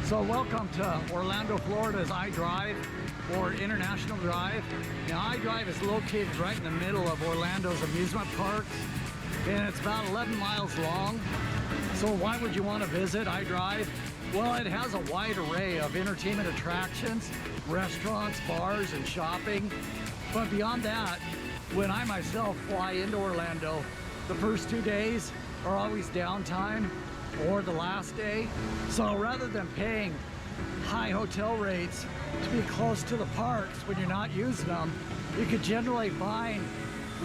So welcome to Orlando, Florida's iDrive, or International Drive. Now iDrive is located right in the middle of Orlando's amusement parks, and it's about 11 miles long. So why would you want to visit iDrive? Well, it has a wide array of entertainment attractions, restaurants, bars, and shopping. But beyond that, when I myself fly into Orlando, the first 2 days are always downtime, or the last day. So rather than paying high hotel rates to be close to the parks when you're not using them, you could generally find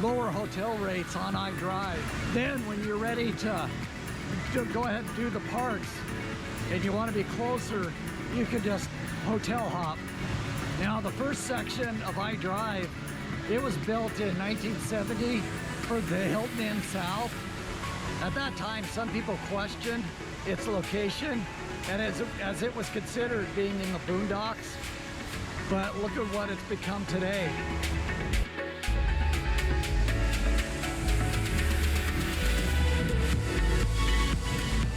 lower hotel rates on iDrive. Then when you're ready to go ahead and do the parks and you want to be closer, you could just hotel hop. Now the first section of iDrive, it was built in 1970 for the Hilton Inn South. At that time, some people questioned its location, and as it was considered being in the boondocks. But look at what it's become today.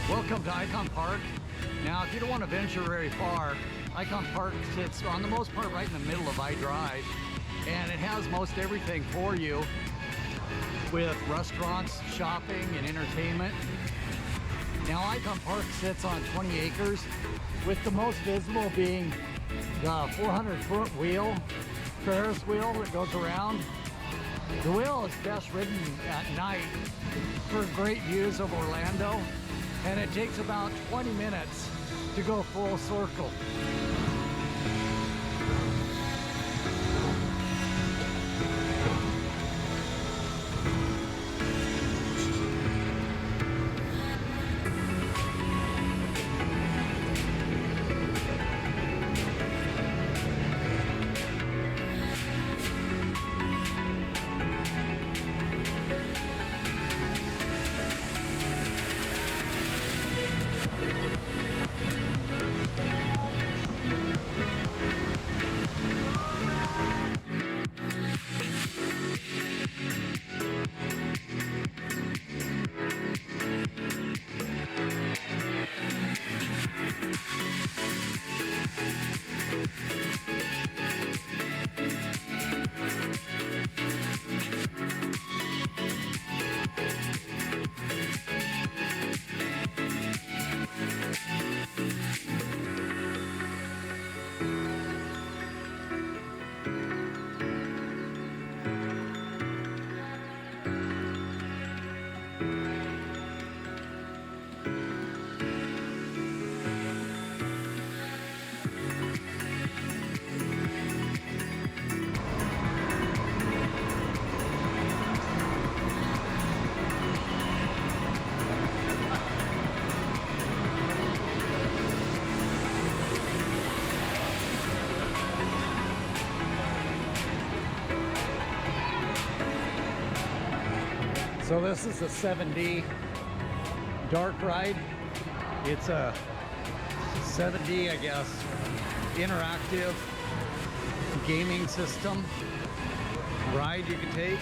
Welcome to Icon Park. Now, if you don't want to venture very far, Icon Park sits on the most part right in the middle of iDrive, and it has most everything for you, with restaurants, shopping, and entertainment. Now Icon Park sits on 20 acres, with the most visible being the 400-foot wheel, Ferris wheel that goes around. The wheel is best ridden at night for great views of Orlando, and it takes about 20 minutes to go full circle. So this is the 7D dark ride. It's a 7D, I guess, interactive gaming system ride you can take.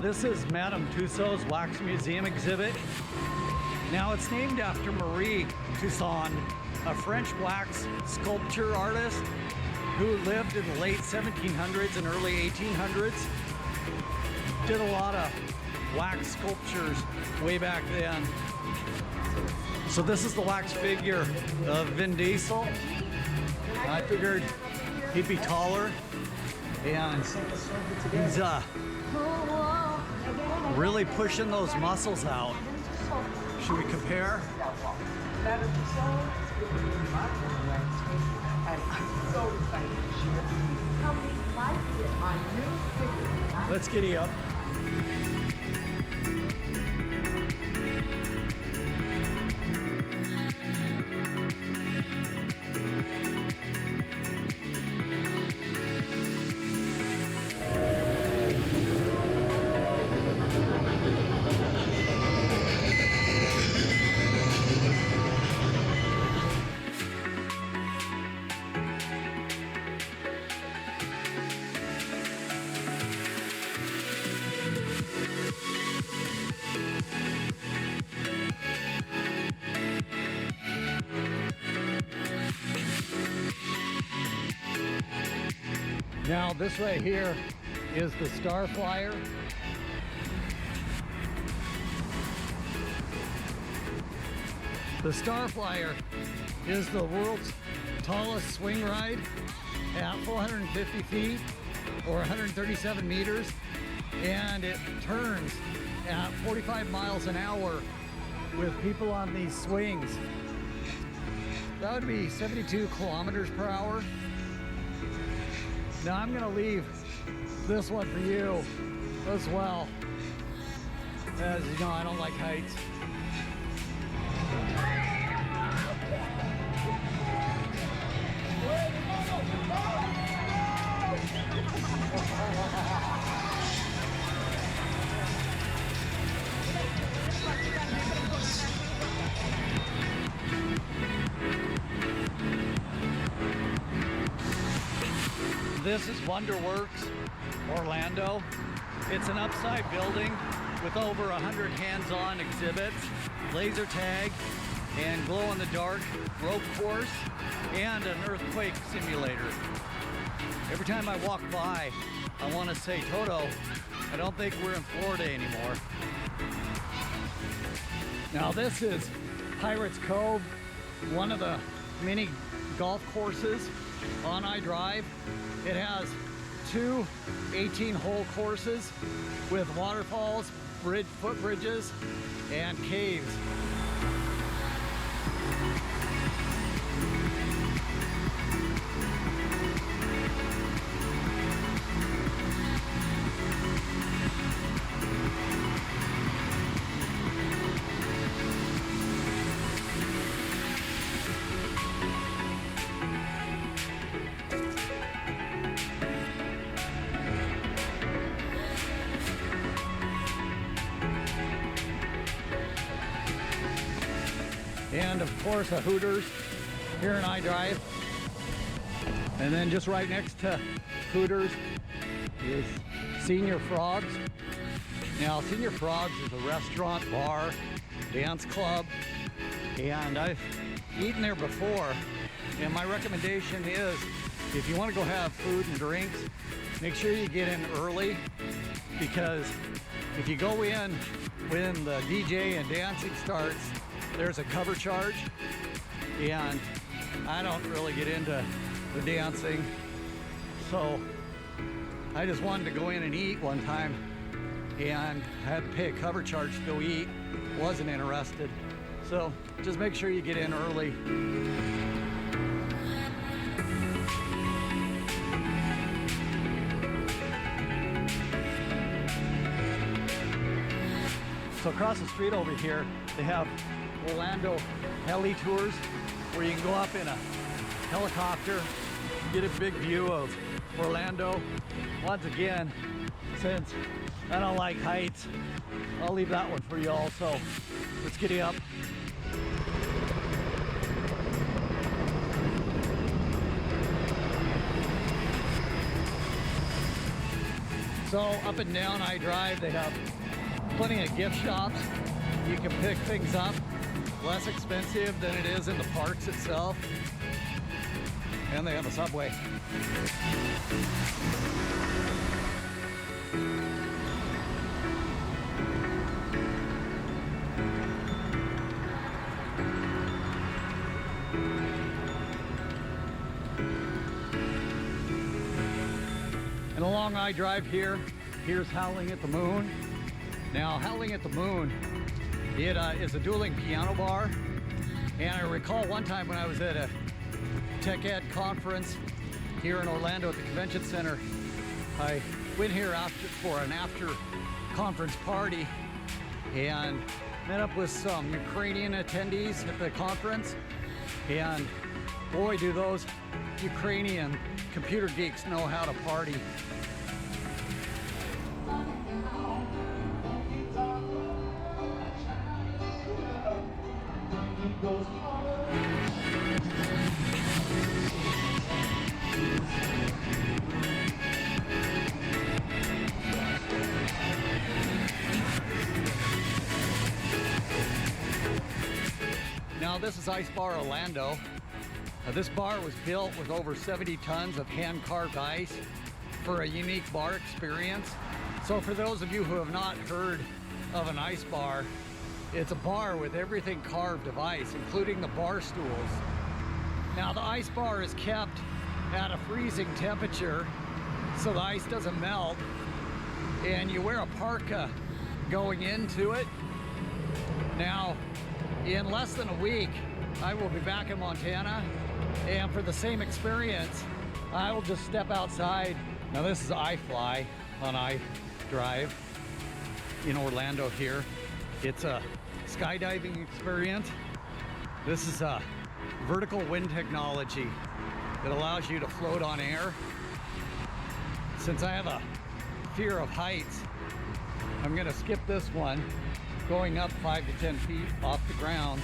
This is Madame Tussauds Wax Museum exhibit. Now it's named after Marie Tussaud, a French wax sculpture artist who lived in the late 1700s and early 1800s. Did a lot of wax sculptures way back then. So this is the wax figure of Vin Diesel. I figured he'd be taller, and he's really pushing those muscles out. Should we compare? Let's giddy up. Now this right here is the Star Flyer. The Star Flyer is the world's tallest swing ride at 450 feet or 137 meters, and it turns at 45 miles an hour with people on these swings. That would be 72 kilometers per hour. Now I'm gonna leave this one for you as well. As you know, I don't like heights. This is WonderWorks Orlando. It's an upside building with over 100 hands-on exhibits, laser tag, and glow-in-the-dark rope course, and an earthquake simulator. Every time I walk by, I want to say, Toto, I don't think we're in Florida anymore. Now this is Pirates Cove, one of the many golf courses on iDrive. It has two 18-hole courses with waterfalls, footbridges, and caves. And of course a Hooters here in iDrive. And then just right next to Hooters is Senior Frogs. Now Senior Frogs is a restaurant, bar, dance club, and I've eaten there before. And my recommendation is, if you want to go have food and drinks, make sure you get in early, because if you go in when the DJ and dancing starts, there's a cover charge, and I don't really get into the dancing, so I just wanted to go in and eat one time and had to pay a cover charge to go eat. Wasn't interested, so just make sure you get in early. So across the street over here, they have Orlando heli tours, where you can go up in a helicopter, get a big view of Orlando. Once again, since I don't like heights, I'll leave that one for you also. Let's giddy up. So up and down iDrive, they have plenty of gift shops. You can pick things up less expensive than it is in the parks itself. And they have a Subway. And along I drive here, here's Howling at the Moon. Now, Howling at the Moon, it is a dueling piano bar. And I recall one time when I was at a Tech Ed conference here in Orlando at the Convention Center, I went here for an after conference party and met up with some Ukrainian attendees at the conference. And boy, do those Ukrainian computer geeks know how to party. Now this is Ice Bar Orlando. This bar was built with over 70 tons of hand-carved ice for a unique bar experience. So for those of you who have not heard of an ice bar, it's a bar with everything carved of ice, including the bar stools. Now the ice bar is kept at a freezing temperature so the ice doesn't melt, and you wear a parka going into it. Now, in less than a week, I will be back in Montana, and for the same experience, I will just step outside. Now this is iFly on iDrive in Orlando here. It's a skydiving experience. This is a vertical wind technology that allows you to float on air. Since I have a fear of heights, I'm gonna skip this one, going up 5 to 10 feet off the ground,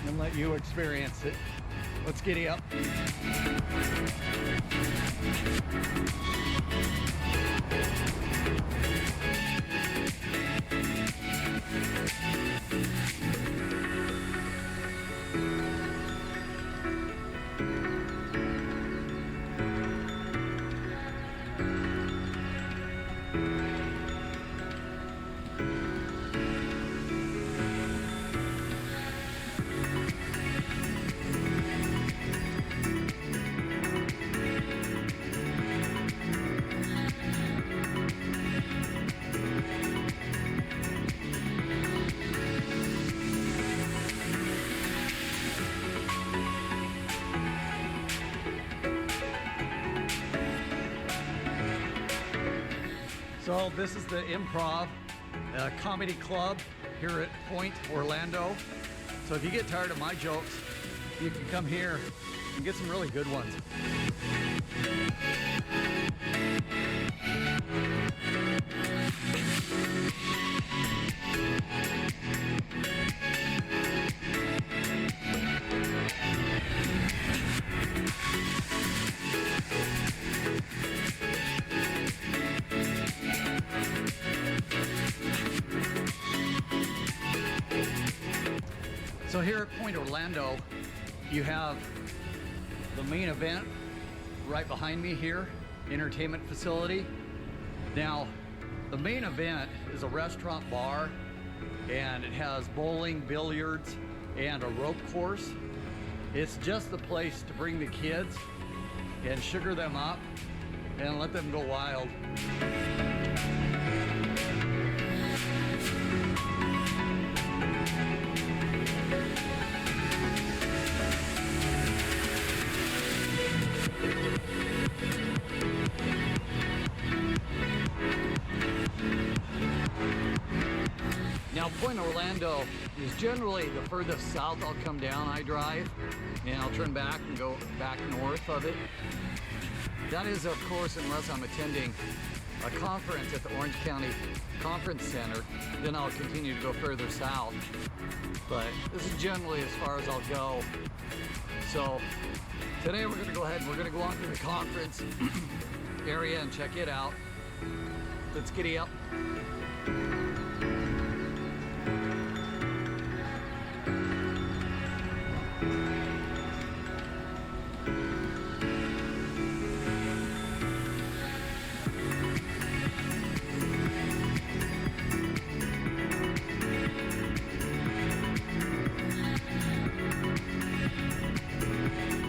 and let you experience it. Let's giddy up. So this is the Improv Comedy Club here at Pointe Orlando. So if you get tired of my jokes, you can come here and get some really good ones. So here at Pointe Orlando, you have the main event right behind me here, entertainment facility. Now, the main event is a restaurant bar, and it has bowling, billiards, and a rope course. It's just the place to bring the kids and sugar them up and let them go wild. Now, Pointe Orlando is generally the furthest south I'll come down iDrive, and I'll turn back and go back north of it. That is, of course, unless I'm attending a conference at the Orange County Conference Center, then I'll continue to go further south. But this is generally as far as I'll go. So today we're going to go ahead and we're going to go on to the conference area and check it out. Let's giddy up.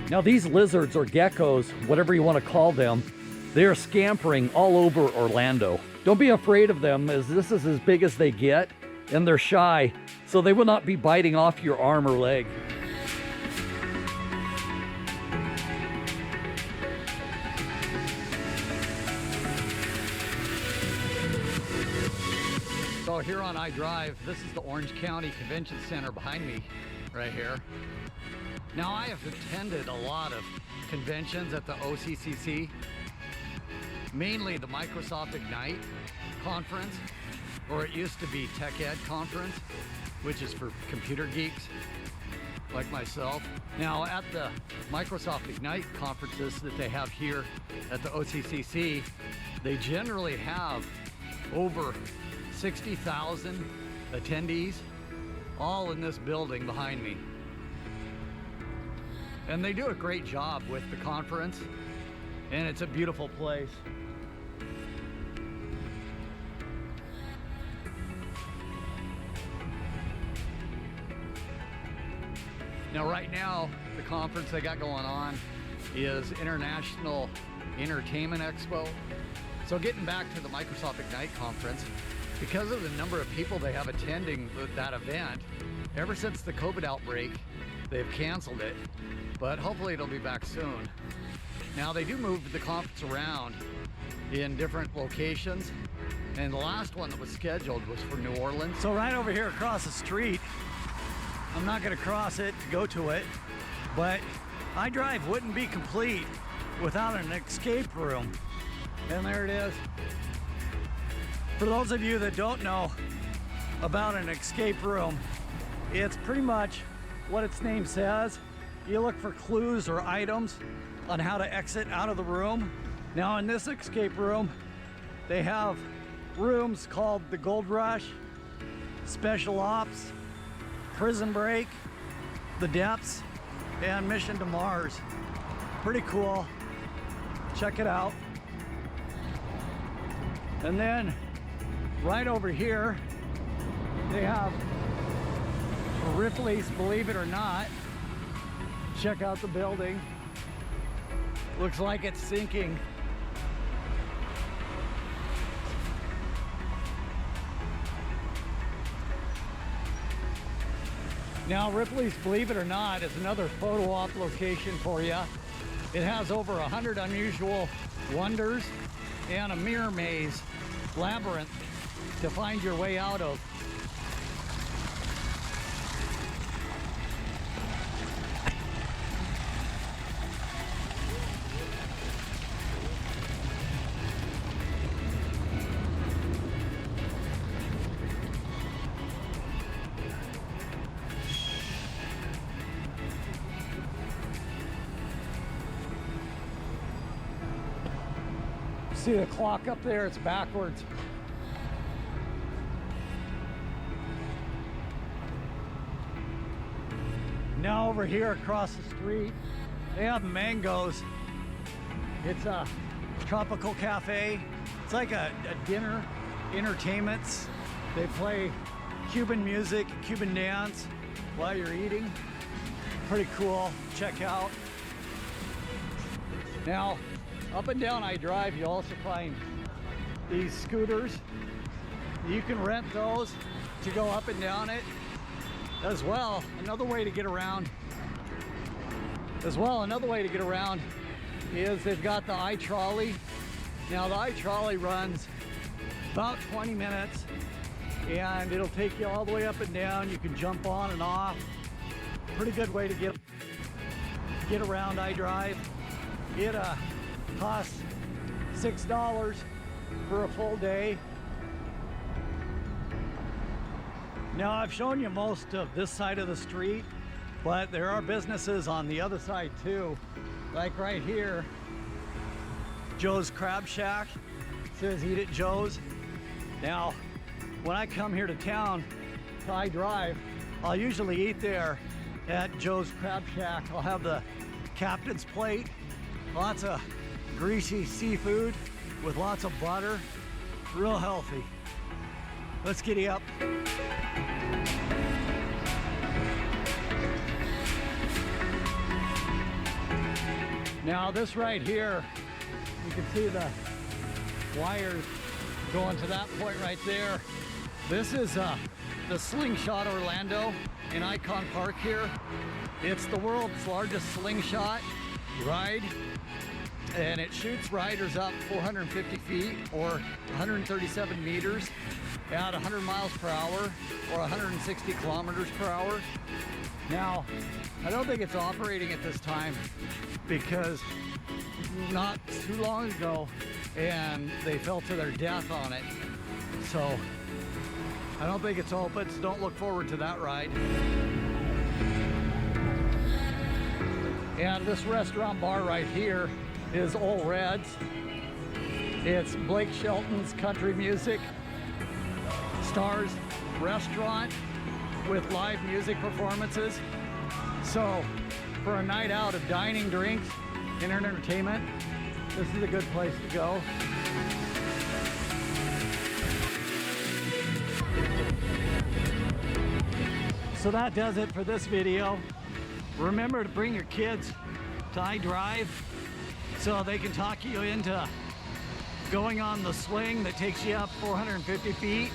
Now these lizards or geckos, whatever you want to call them, They are scampering all over Orlando. Don't be afraid of them, as this is as big as they get, and they're shy, so they will not be biting off your arm or leg. So here on iDrive, this is the Orange County Convention Center behind me, right here. Now I have attended a lot of conventions at the OCCC, mainly the Microsoft Ignite conference, or it used to be Tech Ed conference, which is for computer geeks like myself. Now at the Microsoft Ignite conferences that they have here at the OCCC, they generally have over 60,000 attendees, all in this building behind me. And they do a great job with the conference, and it's a beautiful place. Now right now, the conference they got going on is International Entertainment Expo. So getting back to the Microsoft Ignite conference, because of the number of people they have attending that event, ever since the COVID outbreak, they've canceled it, but hopefully it'll be back soon. Now they do move the conference around in different locations, and the last one that was scheduled was for New Orleans. So right over here across the street, I'm not gonna cross it to go to it, but iDrive wouldn't be complete without an escape room. And there it is. For those of you that don't know about an escape room, it's pretty much what its name says. You look for clues or items on how to exit out of the room. Now in this escape room, they have rooms called the Gold Rush, Special Ops, Prison Break, The Depths, and Mission to Mars. Pretty cool. Check it out. And then right over here, they have Ripley's Believe It or Not. Check out the building. Looks like it's sinking. Now Ripley's Believe It or Not is another photo op location for you. It has over 100 unusual wonders and a mirror maze labyrinth to find your way out of. See the clock up there? It's backwards. Now over here across the street, they have Mangoes. It's a tropical cafe. It's like a dinner, entertainments. They play Cuban music, Cuban dance while you're eating. Pretty cool, check out. Now, up and down iDrive, you also find these scooters. You can rent those to go up and down it. As well, another way to get around is they've got the iTrolley. Now the iTrolley runs about 20 minutes and it'll take you all the way up and down. You can jump on and off. Pretty good way to get around iDrive. It costs $6 for a full day. Now I've shown you most of this side of the street, but there are businesses on the other side too. Like right here, Joe's Crab Shack. It says Eat at Joe's. Now, when I come here to town to iDrive, I'll usually eat there at Joe's Crab Shack. I'll have the captain's plate, lots of greasy seafood with lots of butter, real healthy. Let's giddy up. Now this right here You can see the wires going to that point right there. This is the Slingshot Orlando in Icon Park here. It's the world's largest slingshot ride, and it shoots riders up 450 feet or 137 meters at 100 miles per hour or 160 kilometers per hour. Now, I don't think it's operating at this time because not too long ago and they fell to their death on it. So I don't think it's open, so don't look forward to that ride. And this restaurant bar right here is Ole Red's. It's Blake Shelton's country music stars restaurant with live music performances. So for a night out of dining, drinks, and entertainment, this is a good place to go. So that does it for this video. Remember to bring your kids to iDrive so they can talk you into going on the swing that takes you up 450 feet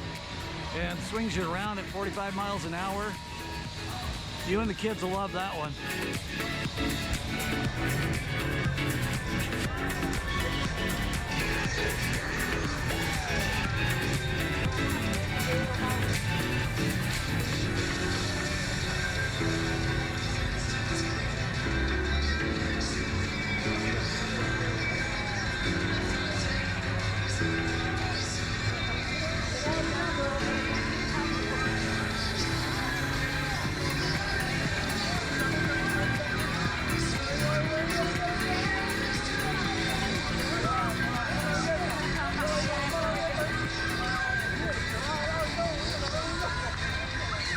and swings you around at 45 miles an hour. You and the kids will love that one.